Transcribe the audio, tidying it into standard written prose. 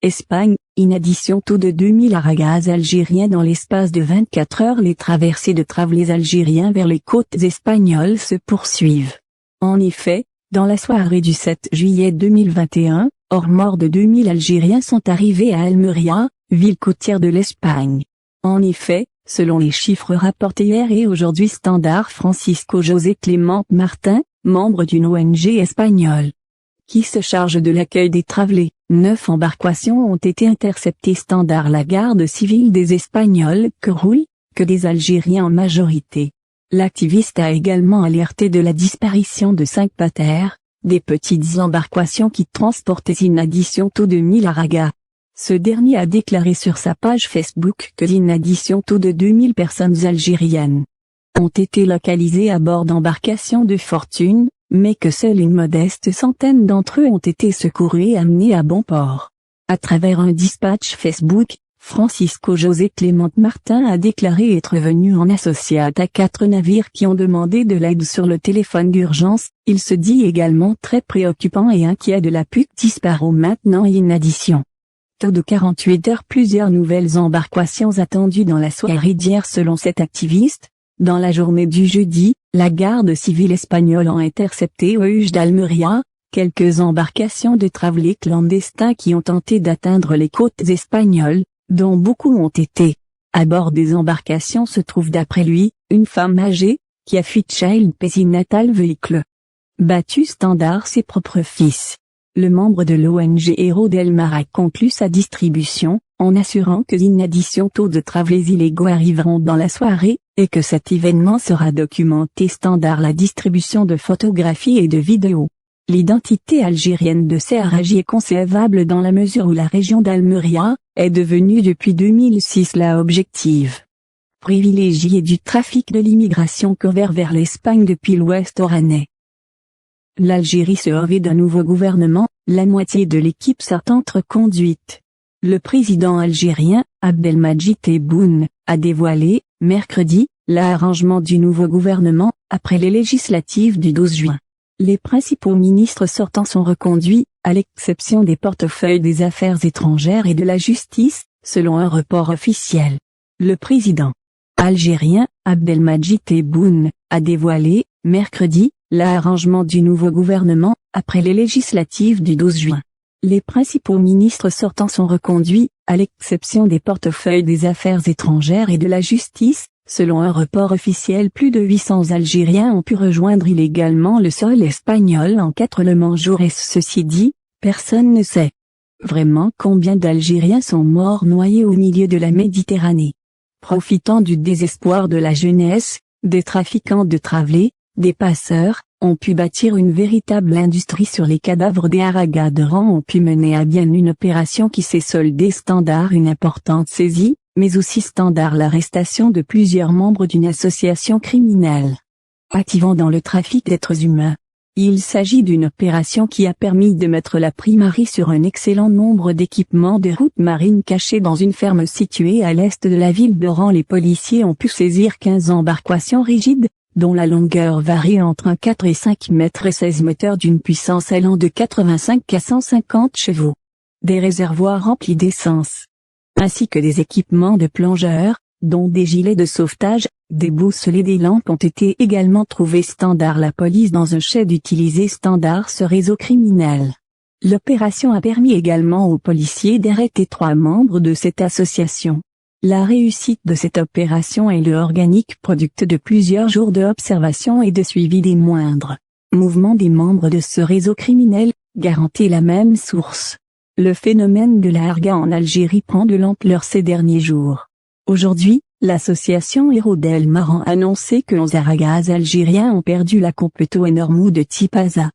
Espagne, inaddition taux de 2000 aragaz algériens dans l'espace de 24 heures. Les traversées de travellers algériens vers les côtes espagnoles se poursuivent. En effet, dans la soirée du 7 juillet 2021, hors mort de 2000 Algériens sont arrivés à Almeria, ville côtière de l'Espagne. En effet, selon les chiffres rapportés hier et aujourd'hui Standard, Francisco José Clément Martin, membre d'une ONG espagnole, qui se charge de l'accueil des travellers, 9 embarcations ont été interceptées. Standard, la garde civile des Espagnols que des Algériens en majorité. L'activiste a également alerté de la disparition de 5 patères, des petites embarcations qui transportaient inaddition taux de 1000 aragas. Ce dernier a déclaré sur sa page Facebook que l'inaddition taux de 2000 personnes algériennes ont été localisées à bord d'embarcations de fortune, mais que seule une modeste centaine d'entre eux ont été secourus et amenés à bon port. À travers un dispatch Facebook, Francisco José Clément Martin a déclaré être venu en associat à 4 navires qui ont demandé de l'aide sur le téléphone d'urgence. Il se dit également très préoccupant et inquiet de la PUC disparaît maintenant inaddition taux de 48 heures. Plusieurs nouvelles embarcations attendues dans la soirée d'hier selon cet activiste. Dans la journée du jeudi, la garde civile espagnole a intercepté au Huge d'Almeria quelques embarcations de travellers clandestins qui ont tenté d'atteindre les côtes espagnoles, dont beaucoup ont été. À bord des embarcations se trouve d'après lui, une femme âgée, qui a fui Child Pays natal véhicule. Battu. Standard, ses propres fils. Le membre de l'ONG Héros del Mar a conclu sa distribution, en assurant que l'inaddition taux de travellers illégaux arriveront dans la soirée, et que cet événement sera documenté. Standard, la distribution de photographies et de vidéos. L'identité algérienne de Serraj est concevable dans la mesure où la région d'Almeria est devenue depuis 2006 la objective privilégiée du trafic de l'immigration couvert vers l'Espagne depuis l'ouest oranais. L'Algérie se revêt d'un nouveau gouvernement, la moitié de l'équipe sortante reconduite. Le président algérien, Abdelmadjid Tebboune, a dévoilé, mercredi, l'arrangement du nouveau gouvernement, après les législatives du 12 juin. Les principaux ministres sortants sont reconduits, à l'exception des portefeuilles des Affaires étrangères et de la Justice, selon un report officiel. Le président algérien, Abdelmadjid Tebboune, a dévoilé, mercredi, l'arrangement du nouveau gouvernement, après les législatives du 12 juin. Les principaux ministres sortants sont reconduits, à l'exception des portefeuilles des Affaires étrangères et de la Justice, selon un report officiel. Plus de 800 Algériens ont pu rejoindre illégalement le sol espagnol en 4 jours et ceci dit, personne ne sait vraiment combien d'Algériens sont morts noyés au milieu de la Méditerranée. Profitant du désespoir de la jeunesse, des trafiquants de travellers, des passeurs, ont pu bâtir une véritable industrie sur les cadavres des aragas de rang, ont pu mener à bien une opération qui s'est soldée. Standard, une importante saisie, mais aussi Standard, l'arrestation de plusieurs membres d'une association criminelle activant dans le trafic d'êtres humains. Il s'agit d'une opération qui a permis de mettre la primarie sur un excellent nombre d'équipements de routes marines cachés dans une ferme située à l'est de la ville d'Oran. Les policiers ont pu saisir 15 embarcations rigides, dont la longueur varie entre 4 et 5 mètres et 16 moteurs d'une puissance allant de 85 à 150 chevaux. Des réservoirs remplis d'essence, ainsi que des équipements de plongeurs, dont des gilets de sauvetage, des boussoles et des lampes ont été également trouvés. Standard, la police dans un shed utilisé. Standard, ce réseau criminel. L'opération a permis également aux policiers d'arrêter 3 membres de cette association. La réussite de cette opération est le organique product de plusieurs jours d'observation et de suivi des moindres mouvements des membres de ce réseau criminel, garantit la même source. Le phénomène de la harga en Algérie prend de l'ampleur ces derniers jours. Aujourd'hui, l'association Héros del Mar a annoncé que 11 aragas algériens ont perdu la compéto énorme de Tipaza.